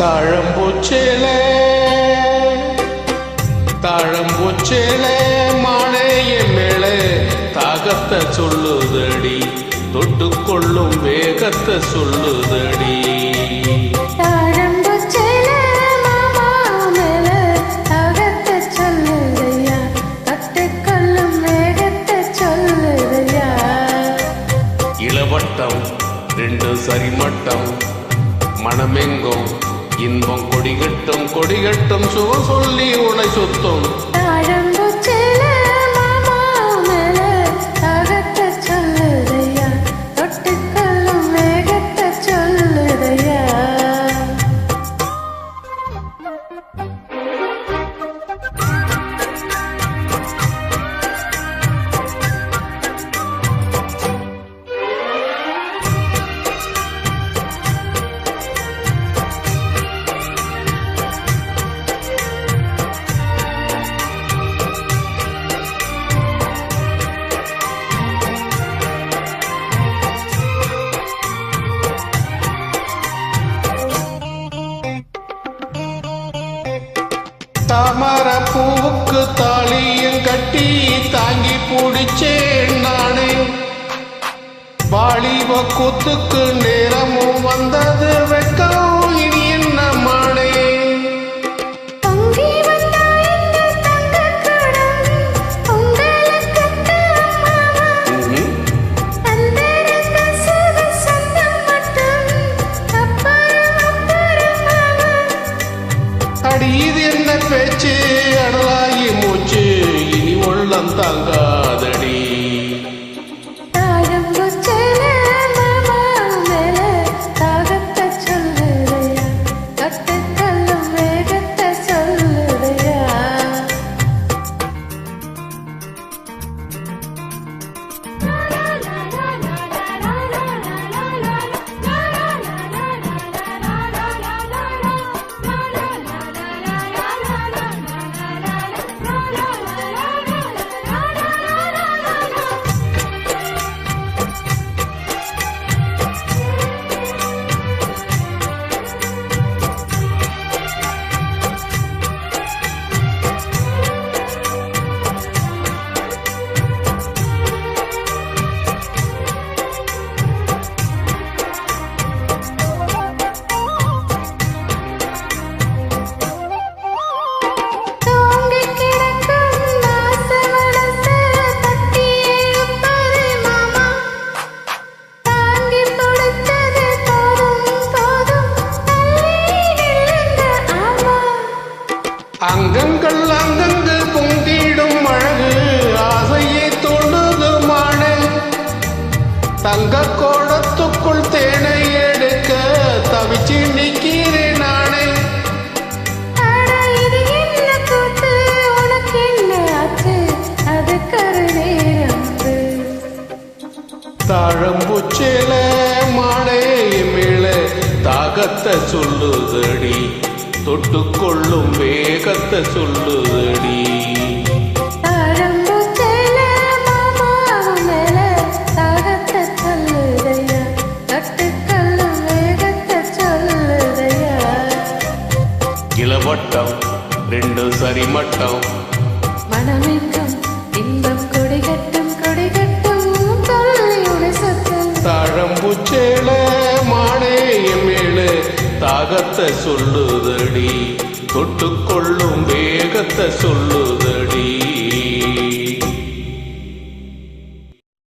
தாழம்பூச்சேலே தாழம்பூச்சேலே மாலைய மேலே தாகத்தை சொல்லுதடி தொட்டுக்கொள்ளும் வேகத்தை சொல்லுதடி. இளவட்டம் ரெண்டு சரிமட்டம் மனமெங்கும் இன்பம் கொடிகட்டும் கொடிகட்டும் சுகம் சொல்லி உனை சுத்தும். தாமர பூவுக்கு தாலியும் கட்டி தாங்கி பிடிச்சேன் நானே. வாலிப கூத்துக்கு நேரமும் வந்தது வெட்கம் இனி என்ன மானே. இது என்ன பேச்சு அடலாகி மூச்சு இனி உள்ளம் தாங்காதடி. அங்கங்கள் அங்கங்கு பொங்கிடும் அழகு ஆசையை தோணுது மானே. தங்க கோடத்துக்குள் தேனை எடுக்க தவிச்சு நிக்கிறேன் நானே. தாழம்பூச்சேலே மாலை மேலே தாகத்தை சொல்லுதடி தொட்டுக்கொள்ளும் வேகத்தை சொல்லுதடி. இளவட்டம் ரெண்டு சரிமட்டம் மனமெங்கும் இன்பம் கொடிகட்டும் கொடிகட்டும் சொல்லி உனை சுத்தும். தாழம்பூச்சேலே மாலைய மேலே தாகத்தை சொல்லுதடி தொட்டுக்கொள்ளும் வேகத்தை சொல்லுதடி.